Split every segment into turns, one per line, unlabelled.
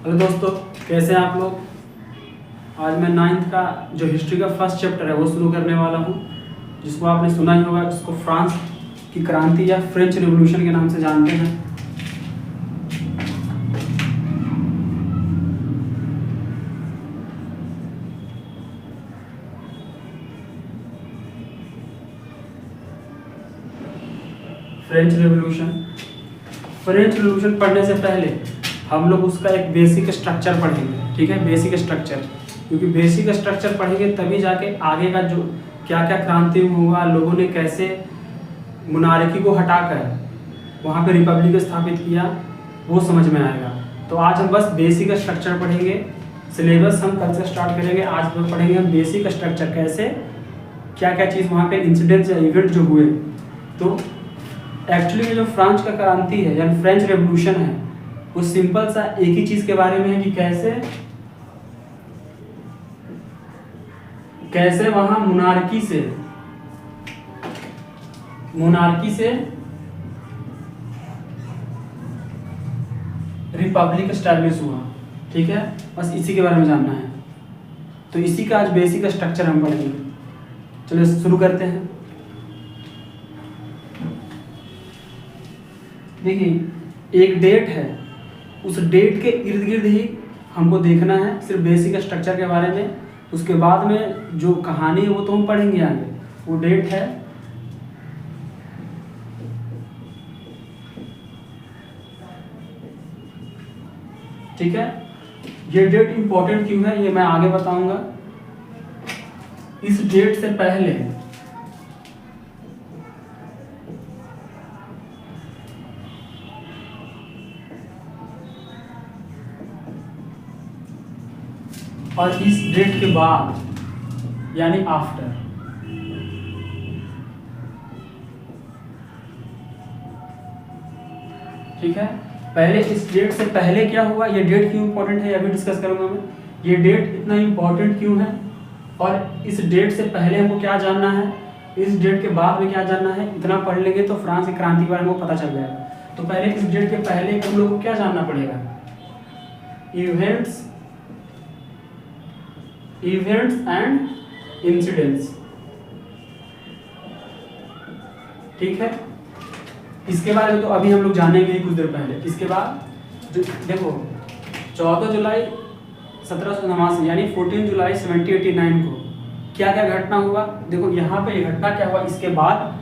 Hello दोस्तों, कैसे हैं आप लोग। आज मैं नाइन्थ का जो हिस्ट्री का फर्स्ट चैप्टर है वो शुरू करने वाला हूँ, जिसको आपने सुना ही होगा, जिसको फ्रांस की क्रांति या फ्रेंच रिवॉल्यूशन के नाम से जानते हैं। फ्रेंच रिवॉल्यूशन पढ़ने से पहले हम लोग उसका एक बेसिक स्ट्रक्चर पढ़ेंगे, ठीक है। बेसिक स्ट्रक्चर, क्योंकि बेसिक स्ट्रक्चर पढ़ेंगे तभी जाके आगे का जो क्या क्या क्रांति हुआ, लोगों ने कैसे मोनार्की को हटाकर वहाँ पे रिपब्लिक स्थापित किया, वो समझ में आएगा। तो आज हम बस बेसिक स्ट्रक्चर पढ़ेंगे। सिलेबस हम कल से स्टार्ट करेंगे। आज पढ़ेंगे हम बेसिक स्ट्रक्चर, कैसे क्या क्या चीज़ वहाँ पे इंसिडेंट्स या इवेंट जो हुए। तो एक्चुअली में जो फ्रांस का क्रांति है यानी फ्रेंच रेवोल्यूशन है, वो सिंपल सा एक ही चीज़ के बारे में है कि कैसे वहाँ मोनार्की से रिपब्लिक एस्टैब्लिश हुआ, ठीक है। बस इसी के बारे में जानना है। तो इसी का आज बेसिक स्ट्रक्चर हम पढ़ेंगे। चलिए शुरू करते हैं। देखिए, एक डेट है, उस डेट के इर्द गिर्द ही हमको देखना है, सिर्फ बेसिक स्ट्रक्चर के बारे में। उसके बाद में जो कहानी है वो तो हम पढ़ेंगे आगे। वो डेट है ठीक है। ये डेट इंपॉर्टेंट क्यों है ये मैं आगे बताऊंगा। इस डेट से पहले और इस डेट के बाद यानी आफ्टर, ठीक है। पहले इस डेट से पहले क्या हुआ, ये डेट क्यों इंपॉर्टेंट है अभी डिस्कस करूंगा मैं। ये डेट इतना इंपॉर्टेंट क्यों है और इस डेट से पहले हमको क्या जानना है, इस डेट के बाद में क्या जानना है, इतना पढ़ लेंगे तो फ्रांस की क्रांति के बारे में पता चल जाएगा। तो पहले इस डेट के पहले हम लोग को क्या जानना पड़ेगा, इवेंट्स एंड इंसिडेंट्स, ठीक है। इसके बारे में तो अभी हम लोग जानेंगे कुछ देर पहले। इसके बाद देखो 14 जुलाई 1789 यानी 14 जुलाई 1789 को क्या क्या घटना हुआ। देखो यहाँ पे ये घटना क्या हुआ। इसके बाद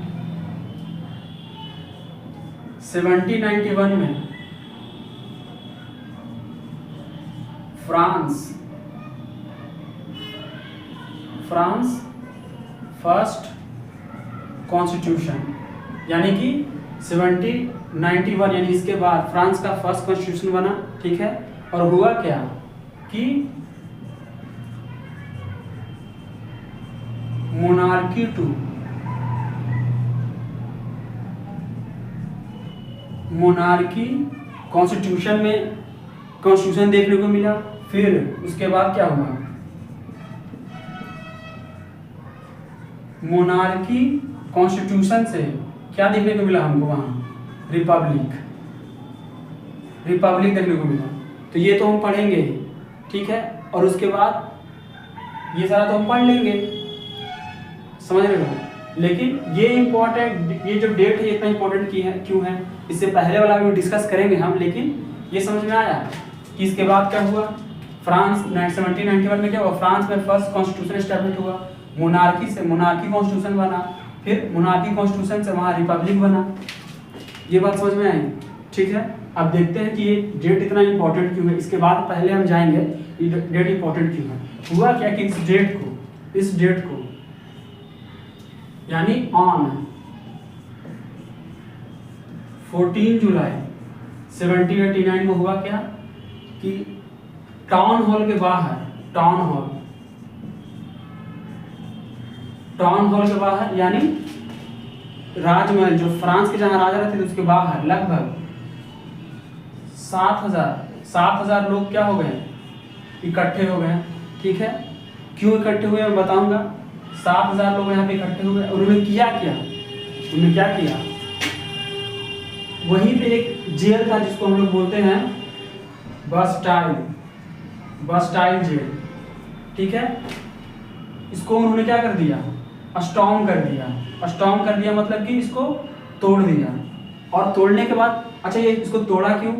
1791 में फ्रांस फर्स्ट कॉन्स्टिट्यूशन यानी कि 1791 यानी इसके बाद फ्रांस का फर्स्ट कॉन्स्टिट्यूशन बना, ठीक है। और हुआ क्या कि मोनार्की कॉन्स्टिट्यूशन देखने को मिला। फिर उसके बाद क्या हुआ, मोनार्की कॉन्स्टिट्यूशन से क्या देखने को मिला हमको, वहाँ रिपब्लिक देखने को मिला। तो ये तो हम पढ़ेंगे, ठीक है। और उसके बाद ये सारा तो हम पढ़ लेंगे, समझ रहे हो। लेकिन ये इम्पोर्टेंट, ये जो डेट है इतना इम्पोर्टेंट क्यों है, इससे पहले वाला भी डिस्कस करेंगे हम। लेकिन ये समझ में आया कि इसके बाद क्या हुआ, फ्रांस 1791 में क्या हुआ, फ्रांस में फर्स्ट कॉन्स्टिट्यूशन एस्टैब्लिश हुआ। मोनार्की कॉन्स्टिट्यूशन बना, फिर मोनार्की कॉन्स्टिट्यूशन से वहाँ रिपब्लिक बना। ये बात समझ में आई, ठीक है। अब देखते हैं कि ये डेट इतना इंपॉर्टेंट क्यों है। इसके बाद पहले हम जाएंगे ये डेट इंपॉर्टेंट क्यों है। हुआ क्या कि इस डेट को यानी ऑन 14 जुलाई 1789 को हुआ क्या कि टाउन हॉल के बाहर यानी राजमहल, जो फ्रांस के जहां राजा रहते थे उसके बाहर लगभग 7,000 लोग क्या हो गए, इकट्ठे हो गए, ठीक है। क्यों इकट्ठे हुए मैं बताऊंगा। 7,000 लोग यहाँ पे इकट्ठे हुए और उन्होंने क्या किया, वहीं पे एक जेल था जिसको हम लोग बोलते हैं बास्टाइल जेल, ठीक है। इसको उन्होंने क्या कर दिया, स्टॉर्म कर दिया मतलब कि इसको तोड़ दिया। और तोड़ने के बाद अच्छा ये इसको तोड़ा क्यों,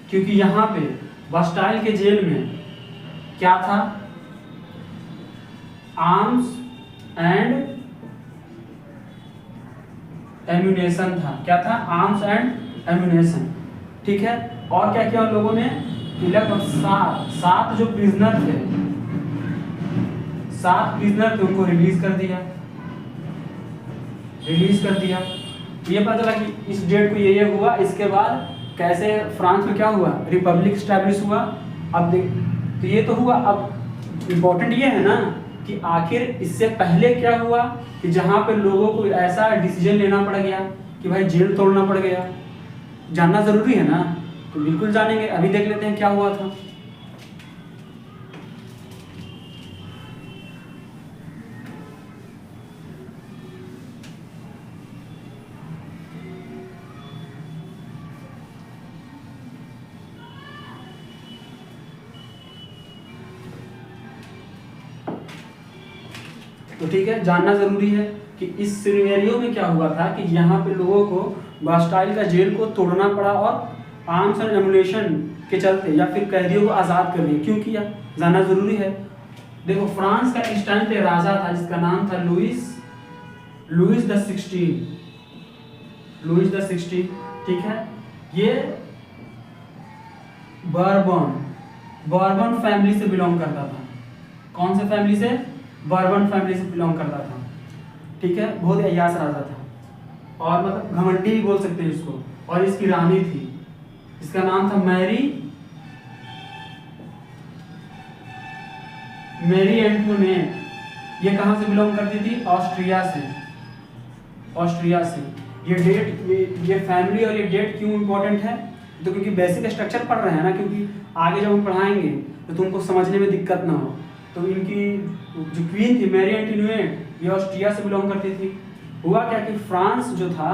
क्योंकि यहाँ पे बास्टाइल के जेल में क्या था, आर्म्स एंड एम्यूनेशन था। क्या था, आर्म्स एंड एम्यूनेशन, ठीक है। और क्या किया उन लोगों ने, लगभग 7 जो प्रिजनर थे, 7 प्रिजनर थे, उनको रिलीज कर दिया। ये पता चला कि इस डेट को ये हुआ। इसके बाद कैसे फ्रांस में क्या हुआ, रिपब्लिक स्टैब्लिश हुआ। अब देख तो ये तो हुआ। अब इम्पोर्टेंट ये है ना कि आखिर इससे पहले क्या हुआ, कि जहाँ पे लोगों को ऐसा डिसीजन लेना पड़ गया कि भाई जेल तोड़ना पड़ गया। जानना ज़रूरी है ना, तो बिल्कुल जानेंगे। अभी देख लेते हैं क्या हुआ था। तो ठीक है, जानना ज़रूरी है कि इस सिनेरियो में क्या हुआ था कि यहाँ पे लोगों को बास्टाइल का जेल को तोड़ना पड़ा और आर्म्स एंड एमुलेशन के चलते, या फिर कैदियों को आज़ाद कर दिया। क्यों किया, जानना ज़रूरी है। देखो फ्रांस का इस टाइम पे राजा था जिसका नाम था लुइस द 16, ठीक है। ये बर्बन फैमिली से बिलोंग करता था। कौन से फैमिली से, बर्बन फैमिली से बिलोंग करता था, ठीक है। बहुत अय्याश राजा था और मतलब घमंडी भी बोल सकते हैं इसको। और इसकी रानी थी, इसका नाम था मैरी एंटोनेट। ये कहाँ से बिलोंग करती थी, ऑस्ट्रिया से। ये फैमिली और ये डेट क्यों इम्पोर्टेंट है, तो क्योंकि बेसिक स्ट्रक्चर पढ़ रहे हैं ना, क्योंकि आगे जब हम पढ़ाएंगे तो तुमको समझने में दिक्कत ना हो। तो इनकी जो क्वीन थी मैरी एंटोनेट, ये ऑस्ट्रिया से बिलोंग करती थी। हुआ क्या कि फ्रांस जो था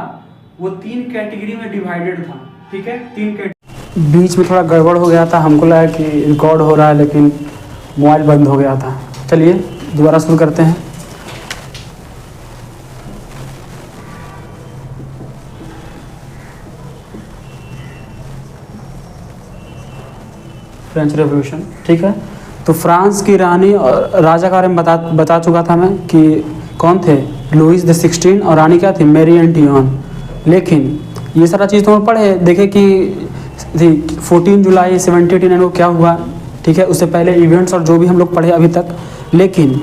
वो 3 कैटेगरी में डिवाइडेड था, ठीक है। 3 कैटेगरी। बीच में थोड़ा गड़बड़ हो गया था, हमको लगा कि रिकॉर्ड हो रहा है लेकिन मोबाइल बंद हो गया था। चलिए दोबारा शुरू करते हैं। फ्रेंच रेवोल्यूशन, ठीक है। तो फ्रांस की रानी और राजा के बारे में बता चुका था मैं कि कौन थे, लुइस द 16 और रानी क्या थी, मैरी एंटोनेट। लेकिन ये सारा चीज़ तो हम पढ़े देखे कि 14 जुलाई 1789 को क्या हुआ, ठीक है। उससे पहले इवेंट्स और जो भी हम लोग पढ़े अभी तक। लेकिन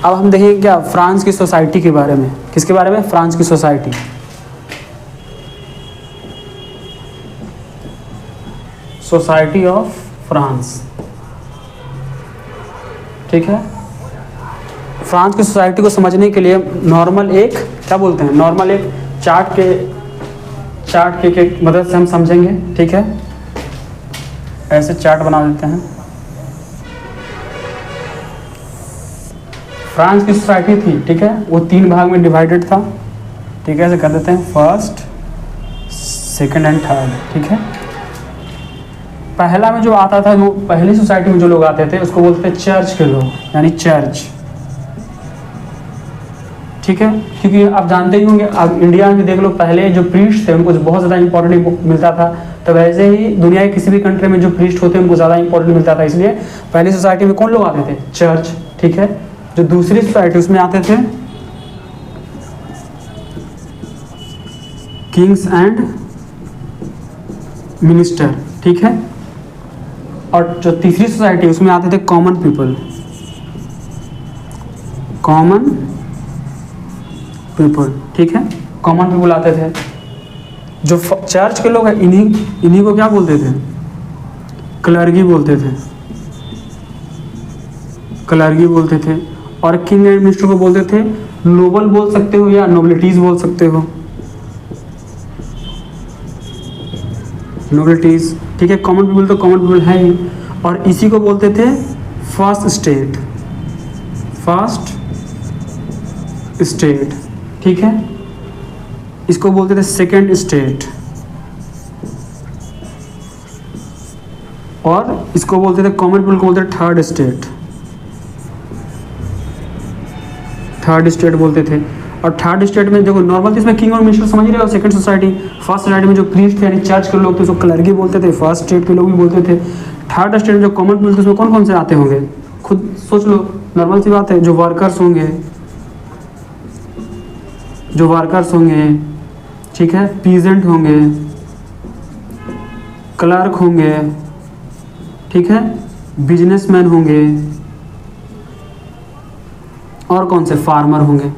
अब हम देखेंगे क्या, फ्रांस की सोसाइटी के बारे में। किसके बारे में, फ्रांस की सोसाइटी। सोसाइटी ऑफ फ्रांस, ठीक है। फ्रांस की सोसाइटी को समझने के लिए नॉर्मल एक क्या बोलते हैं, नॉर्मल एक चार्ट के मदद से हम समझेंगे, ठीक है। ऐसे चार्ट बना देते हैं। फ्रांस की सोसाइटी थी, ठीक है, वो 3 भाग में डिवाइडेड था, ठीक है। ऐसे कर देते हैं, फर्स्ट, सेकंड एंड थर्ड, ठीक है। पहला में जो आता था, वो पहली सोसाइटी में जो लोग आते थे उसको बोलते थे चर्च के लोग, यानी चर्च, ठीक है। क्योंकि आप जानते ही होंगे, अब इंडिया में देख लो, पहले जो प्रीस्ट थे उनको बहुत ज़्यादा इंपॉर्टेंट मिलता था। तो वैसे ही दुनिया के किसी भी कंट्री में जो प्रीस्ट होते हैं उनको ज़्यादा इंपॉर्टेंट मिलता था। इसलिए पहली सोसाइटी में कौन लोग आते थे, चर्च, ठीक है। जो दूसरी सोसाइटी उसमें आते थे किंग्स एंड मिनिस्टर, ठीक है। और जो तीसरी सोसाइटी उसमें आते थे कॉमन पीपल, ठीक है। कॉमन पीपल आते थे। जो चर्च के लोग हैं इन्हीं को क्या बोलते थे, क्लर्गी बोलते थे। और किंग एंड मिनिस्टर को बोलते थे नोबल बोल सकते हो या नोबिलिटीज बोल सकते हो, नोबिलिटीज, ठीक है। कॉमन पीपल तो कॉमन पीपल है ही। और इसी को बोलते थे फर्स्ट स्टेट, ठीक है। इसको बोलते थे सेकंड स्टेट, और इसको बोलते थे कॉमन पीपल को बोलते थे थर्ड स्टेट, थर्ड स्टेट बोलते थे। और थर्ड स्टेट में देखो नॉर्मल इसमें किंग और मिनिस्टर समझ रहे हो। सेकंड सोसाइटी, फर्स्ट सोसाइटी में जो प्रीस्ट थे यानी चर्च के लोग थे उसको क्लर्गी बोलते थे, फर्स्ट स्टेट के लोग भी बोलते थे। थर्ड स्टेट में जो कॉमन पीपल थे उसमें कौन कौन से आते होंगे, खुद सोच लो, नॉर्मल सी बात है। जो वर्कर्स होंगे, जो वर्कर्स होंगे, ठीक है, पीजेंट होंगे, क्लर्क होंगे, ठीक है, बिजनेसमैन होंगे, और कौन से, फार्मर होंगे,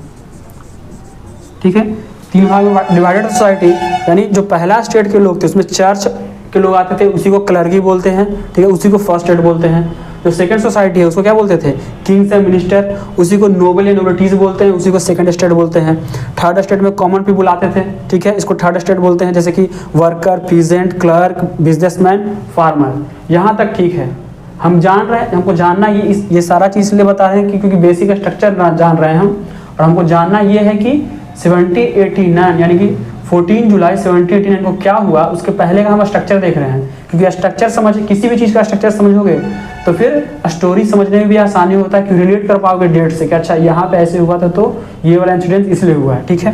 ठीक है। तीन भाग में डिवाइडेड सोसाइटी, यानी जो पहला स्टेट के लोग थे उसमें चर्च के लोग आते थे, उसी को क्लर्की बोलते हैं, ठीक है, उसी को फर्स्ट स्टेट बोलते हैं। जो सेकंड सोसाइटी है उसको क्या बोलते थे, किंग्स एंड मिनिस्टर, उसी को नोबल या नोबिलिटीज बोलते हैं, उसी को सेकंड स्टेट बोलते हैं। थर्ड स्टेट में कॉमन पीपल आते थे, ठीक है, इसको थर्ड स्टेट बोलते हैं, जैसे कि worker, peasant, clerk, businessman, farmer. यहाँ तक ठीक है, हम जान रहे हैं, हमको जानना ये सारा चीज़ इसलिए बता रहे हैं कि क्योंकि बेसिक स्ट्रक्चर जान रहे हैं हम, और हमको जानना ये है कि 1789 यानी कि 14 जुलाई 1789 को क्या हुआ, उसके पहले का हम स्ट्रक्चर देख रहे हैं। क्योंकि स्ट्रक्चर समझ, किसी भी चीज़ का स्ट्रक्चर समझोगे तो फिर स्टोरी समझने में भी आसानी होता है कि रिलेट कर पाओगे डेट से कि अच्छा यहाँ पे ऐसे हुआ था तो ये वाला इंसिडेंट इसलिए हुआ है, ठीक है।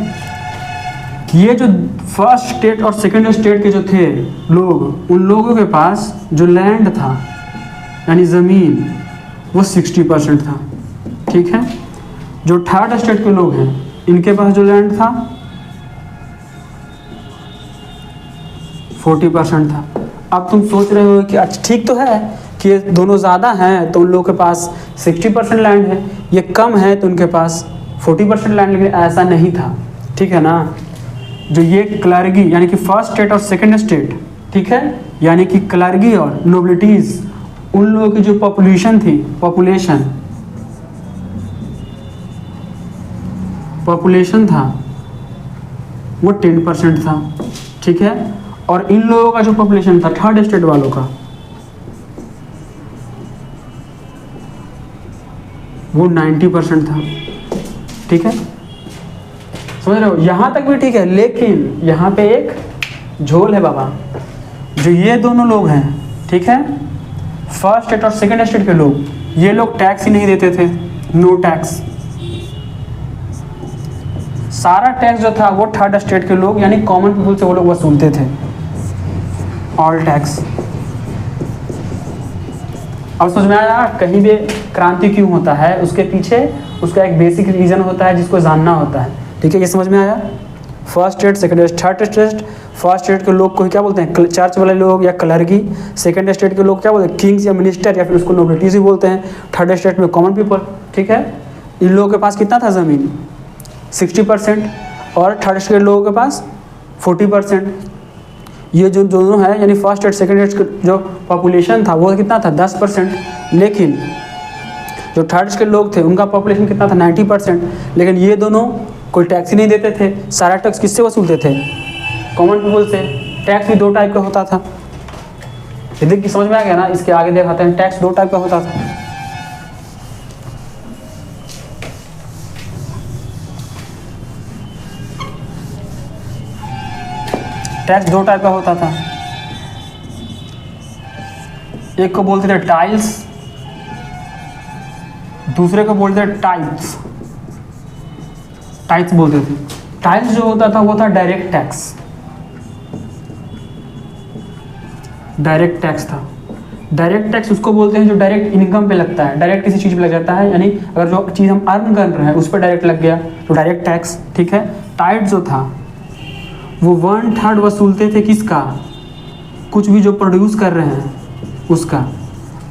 ये जो फर्स्ट स्टेट और सेकेंड स्टेट के जो थे लोग, उन लोगों के पास जो लैंड था यानी ज़मीन वो 60% था, ठीक है। जो थर्ड स्टेट के लोग हैं इनके पास जो लैंड था 40% था। अब तुम सोच रहे हो कि अच्छा ठीक तो है कि ये दोनों ज़्यादा हैं तो उन लोगों के पास 60% लैंड है, ये कम है तो उनके पास 40% लैंड, लेकिन ऐसा नहीं था, ठीक है ना। जो ये क्लर्गी यानी कि फर्स्ट स्टेट और सेकंड स्टेट, ठीक है, यानी कि क्लर्गी और नोबिलिटीज़, उन लोगों की जो पॉपुलेशन थी, पॉपुलेशन था वो 10% था, ठीक है। और इन लोगों का जो पॉपुलेशन था थर्ड स्टेट वालों का वो 90% था, ठीक है, समझ रहे हो। यहाँ तक भी ठीक है, लेकिन यहाँ पे एक झोल है बाबा। जो ये दोनों लोग हैं, ठीक है, फर्स्ट स्टेट और सेकंड स्टेट के लोग, ये लोग टैक्स ही नहीं देते थे, नो टैक्स। सारा टैक्स जो था वो थर्ड स्टेट के लोग यानी कॉमन पीपल से वो लोग वसूलते थे, ऑल टैक्स। अब समझ में आया कहीं भी क्रांति क्यों होता है, उसके पीछे उसका एक बेसिक रीज़न होता है जिसको जानना होता है, ठीक है। ये समझ में आया। First state, second state, third state, first state के लोग को क्या बोलते हैं, चर्च वाले लोग या क्लर्की। सेकंड स्टेट के लोग क्या बोलते हैं, किंग्स या मिनिस्टर, या फिर उसको नोबिलिटीज ही बोलते हैं। थर्ड स्टेट में कॉमन पीपल, ठीक है। इन लोगों के पास कितना था ज़मीन, 60%, और थर्ड स्टेट लोगों के पास 40%। ये जो दोनों है यानी फर्स्ट स्टेट सेकंड स्टेट जो पॉपुलेशन था वो कितना था, 10%। लेकिन जो थर्ड स्टेट लोग थे उनका पॉपुलेशन कितना था, 90%। लेकिन ये दोनों कोई टैक्स ही नहीं देते थे। सारा टैक्स किससे वसूलते थे, कॉमन पीपल से। टैक्स भी 2 टाइप का होता था, यदि कि समझ में आ गया ना। इसके आगे दिखाते हैं, टैक्स 2 टाइप का होता था। टैक्स 2 टाइप का होता था, एक को बोलते थे टाइल्स, दूसरे को बोलते थे टाइप्स। टाइप्स बोलते थे। टाइप्स जो होता था वो था डायरेक्ट टैक्स, डायरेक्ट टैक्स था। डायरेक्ट टैक्स उसको बोलते हैं जो डायरेक्ट इनकम पे लगता है, डायरेक्ट किसी चीज़ पे लग जाता है, यानी अगर जो चीज़ हम अर्न कर रहे हैं उस पर डायरेक्ट लग गया तो डायरेक्ट टैक्स, ठीक है। टाइप जो था वो 1/3 वसूलते थे किसका, कुछ भी जो प्रोड्यूस कर रहे हैं उसका।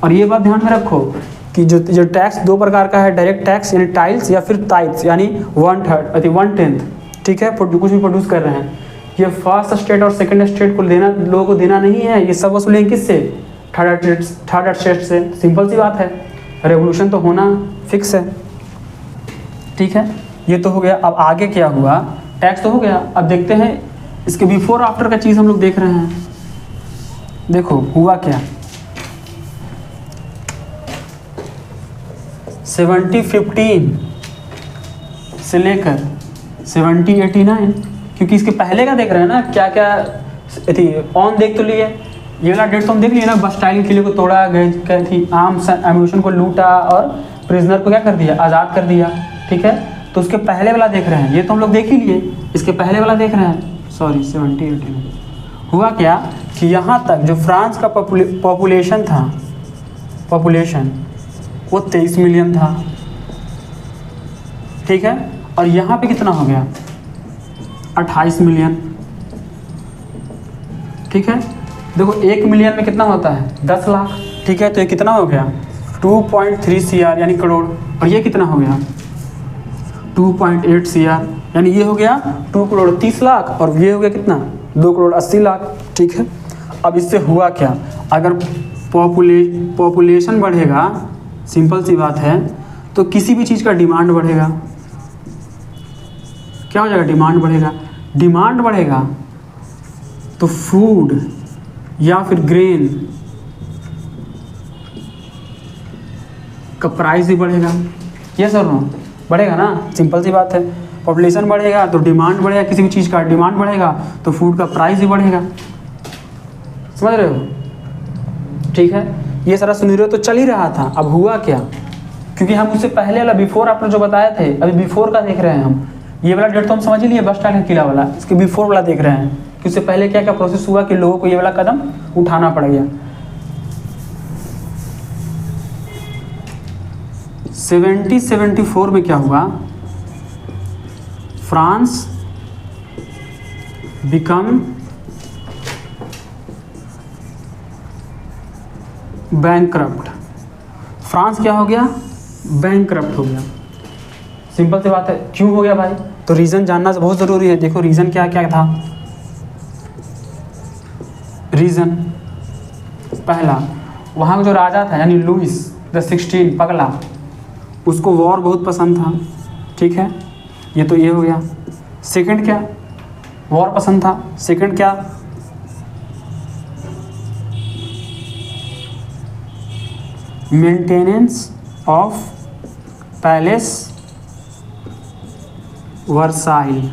और ये बात ध्यान में रखो कि जो टैक्स 2 प्रकार का है, डायरेक्ट टैक्स यानी टाइल्स या फिर टाइप्स यानी 1/3 1/10, ठीक है, कुछ भी प्रोड्यूस कर रहे हैं। ये फर्स्ट स्टेट और सेकंड स्टेट को देना, लोगों को देना नहीं है, ये सब वसूलेंगे किससे, थर्ड स्टेट से। सिंपल सी बात है, रेवोल्यूशन तो होना फिक्स है, ठीक है। ये तो हो गया। अब आगे क्या हुआ, टैक्स तो हो गया। अब देखते हैं इसके बिफोर आफ्टर का चीज़ हम लोग देख रहे हैं। देखो हुआ क्या, 1715 से लेकर 1789, क्योंकि इसके पहले का देख रहे हैं ना, क्या क्या थी, ऑन देख तो लिए ये वाला डेट तो हम देख लिए ना, बस्टाइल किले को तोड़ा, गए थी, आर्म्स एम्यूनिशन को लूटा और प्रिजनर को क्या कर दिया, आज़ाद कर दिया। ठीक है, तो उसके पहले वाला देख रहे हैं, ये तो हम लोग देख ही लिए, इसके पहले वाला देख रहे हैं, सॉरी 70-80 हुआ क्या कि यहाँ तक जो फ्रांस का पॉपुलेशन था, पॉपुलेशन वो 23 मिलियन था। ठीक है, और यहाँ पे कितना हो गया, 28 मिलियन। ठीक है, देखो 1 मिलियन में कितना होता है, 10 लाख। ठीक है, तो ये कितना हो गया, 2.3 CR यानी करोड़, और ये कितना हो गया 2.8 CR, यानी ये हो गया 2 करोड़ 30 लाख, और ये हो गया कितना 2 करोड़ 80 लाख। ठीक है, अब इससे हुआ क्या, अगर पॉपुलेशन बढ़ेगा, सिंपल सी बात है, तो किसी भी चीज़ का डिमांड बढ़ेगा। क्या हो जाएगा, डिमांड बढ़ेगा। डिमांड बढ़ेगा तो फूड या फिर ग्रेन का प्राइस भी बढ़ेगा। ये सर नो बढ़ेगा ना, सिंपल सी बात है। पॉपुलेशन बढ़ेगा तो डिमांड बढ़ेगा, किसी भी चीज़ का डिमांड बढ़ेगा तो फूड का प्राइस भी बढ़ेगा। समझ रहे हो? ठीक है, ये सारा सिनेरियो तो चल ही रहा था। अब हुआ क्या, क्योंकि हम उससे पहले वाला बिफोर आपने जो बताए थे, अभी बिफोर का देख रहे हैं हम। ये वाला डेट तो हम समझ ही लिए, बस्टाइल का किला वाला, इसके बिफोर वाला देख रहे हैं कि उससे पहले क्या क्या प्रोसेस हुआ कि लोगों को ये वाला कदम उठाना पड़ गया। 70-74 में क्या हुआ, फ्रांस बिकम बैंकक्रप्ट। फ्रांस क्या हो गया, बैंकक्रप्ट हो गया। सिंपल सी बात है, क्यों हो गया भाई, तो रीज़न जानना बहुत ज़रूरी है। देखो रीज़न क्या क्या था। रीज़न पहला, वहाँ का जो राजा था यानी लुइस द 16 पगला, उसको वॉर बहुत पसंद था। ठीक है, ये तो ये हो गया। सेकंड क्या, वॉर पसंद था। सेकंड क्या, मेंटेनेंस ऑफ पैलेस वर्साइल।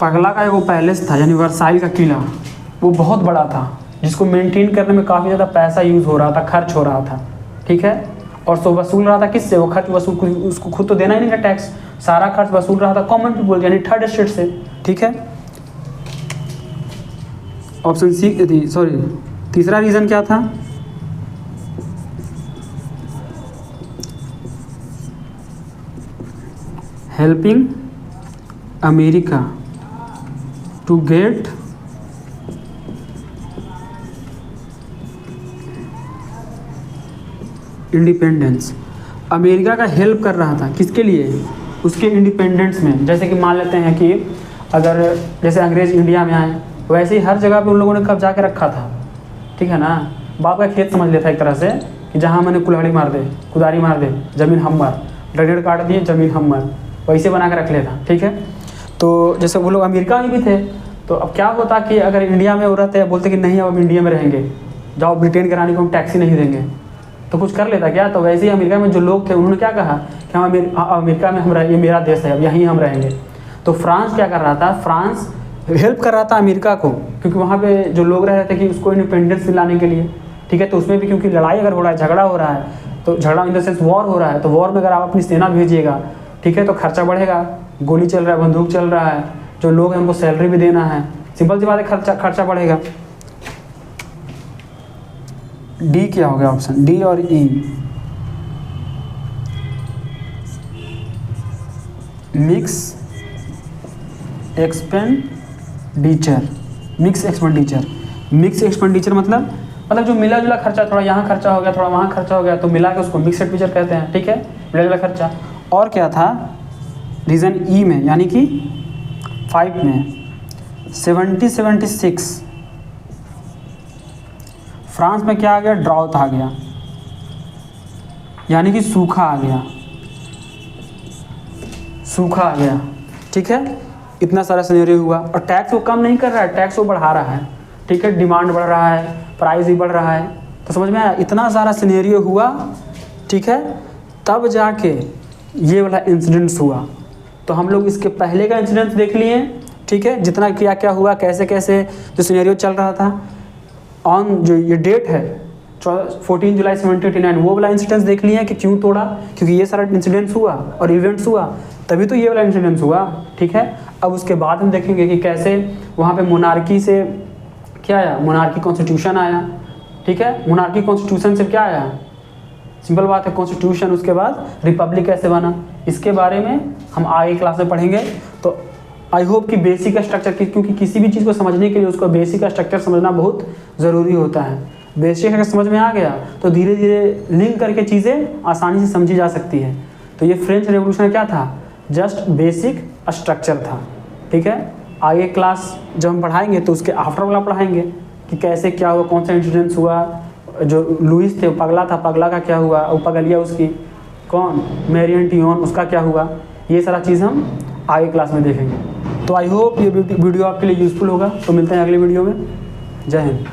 पगला का वो पैलेस था यानी वर्साइल का किला, वो बहुत बड़ा था, जिसको मेंटेन करने में काफ़ी ज़्यादा पैसा यूज़ हो रहा था, खर्च हो रहा था। ठीक है, और सो वसूल रहा था किससे, वो खर्च वसूल, उसको खुद तो देना ही नहीं था टैक्स, सारा खर्च वसूल रहा था कॉमन पीपल यानी थर्ड स्टेट से। ठीक है, ऑप्शन सी थी, सॉरी तीसरा रीज़न क्या था, helping America to get independence. America का हेल्प कर रहा था, किसके लिए, उसके इंडिपेंडेंस में। जैसे कि मान लेते हैं कि अगर जैसे अंग्रेज़ इंडिया में आए, वैसे ही हर जगह पे उन लोगों ने कब्जा के रखा था। ठीक है ना, बाप का खेत समझ लेता एक तरह से, कि जहाँ मैंने कुल्हाड़ी मार दे, कुदारी मार दे, ज़मीन हमर, डंडे काट दिए, ज़मीन हमर, वैसे बना के रख लेता। ठीक है, तो जैसे वो लोग अमेरिका में भी थे, तो अब क्या होता कि अगर इंडिया में वो रहते हैं, बोलते कि नहीं अब हम इंडिया में रहेंगे, जाओ ब्रिटेन के रानी को हम टैक्सी नहीं देंगे, तो कुछ कर लेता क्या। तो वैसे ही अमेरिका में जो लोग थे उन्होंने क्या कहा कि हम अमेरिका में हम ये मेरा देश है, अब यहीं हम रहेंगे। तो फ्रांस क्या कर रहा था, फ्रांस हेल्प कर रहा था अमेरिका को, क्योंकि वहाँ पे जो लोग रह रहे थे कि उसको इंडिपेंडेंस दिलाने के लिए। ठीक है, तो उसमें भी क्योंकि लड़ाई अगर हो रहा है, झगड़ा हो रहा है, तो झगड़ा इन द सेंस वॉर हो रहा है, तो वॉर में अगर आप अपनी सेना भेजिएगा, ठीक है, तो खर्चा बढ़ेगा, गोली चल रहा है, बंदूक चल रहा है, जो लोग हैं उनको सैलरी भी देना है, सिंपल सी बात है, खर्चा बढ़ेगा। डी क्या हो गया ऑप्शन, डी और E, mix expenditure. Mix expenditure, mix expenditure मतलब जो मिला जुला खर्चा, थोड़ा यहाँ खर्चा हो गया, थोड़ा वहाँ खर्चा हो गया, तो मिला के उसको मिक्स एक्सपेंडिचर कहते हैं। ठीक है, मिला जुला खर्चा। और क्या था रीज़न ई में, यानी कि 5 में 70-76 फ्रांस में क्या आ गया, ड्राउट आ गया, यानी कि सूखा आ गया, सूखा आ गया। ठीक है, इतना सारा सिनेरियो हुआ, और टैक्स वो कम नहीं कर रहा है, टैक्स वो बढ़ा रहा है। ठीक है, डिमांड बढ़ रहा है, प्राइस भी बढ़ रहा है, तो समझ में आया, इतना सारा सिनेरियो हुआ। ठीक है, तब जाके ये वाला इंसिडेंट्स हुआ। तो हम लोग इसके पहले का इंसिडेंट्स देख लिए, ठीक है, जितना क्या क्या हुआ, कैसे कैसे जो सिनेरियो चल रहा था ऑन जो ये डेट है 14 जुलाई 1789, वो वाला इंसिडेंट्स देख लिए कि क्यों तोड़ा, क्योंकि ये सारा इंसिडेंट्स हुआ और इवेंट्स हुआ तभी तो ये वाला इंसिडेंट्स हुआ। ठीक है, अब उसके बाद हम देखेंगे कि कैसे वहाँ पे मोनार्की से क्या आया, मोनार्की कॉन्स्टिट्यूशन आया। ठीक है, मोनार्की कॉन्स्टिट्यूशन से क्या आया, सिंपल बात है कॉन्स्टिट्यूशन, उसके बाद रिपब्लिक कैसे बना, इसके बारे में हम आगे क्लास में पढ़ेंगे। तो आई होप कि बेसिक स्ट्रक्चर की, क्योंकि किसी भी चीज़ को समझने के लिए उसको बेसिक स्ट्रक्चर समझना बहुत ज़रूरी होता है। बेसिक अगर समझ में आ गया तो धीरे धीरे लिंक करके चीज़ें आसानी से समझी जा सकती है। तो ये फ्रेंच रेवोल्यूशन क्या था, जस्ट बेसिक स्ट्रक्चर था। ठीक है, आगे क्लास जब हम पढ़ाएंगे तो उसके आफ्टर वाला पढ़ाएंगे कि कैसे क्या हुआ, कौन सा इंसिडेंट्स हुआ, जो लुइस थे वो पगला था, पगला का क्या हुआ, वो पगलिया उसकी कौन, मैरी एंटियोन, उसका क्या हुआ, ये सारा चीज़ हम आगे क्लास में देखेंगे। तो आई होप ये वीडियो आपके लिए यूज़फुल होगा। तो मिलते हैं अगले वीडियो में। जय हिंद।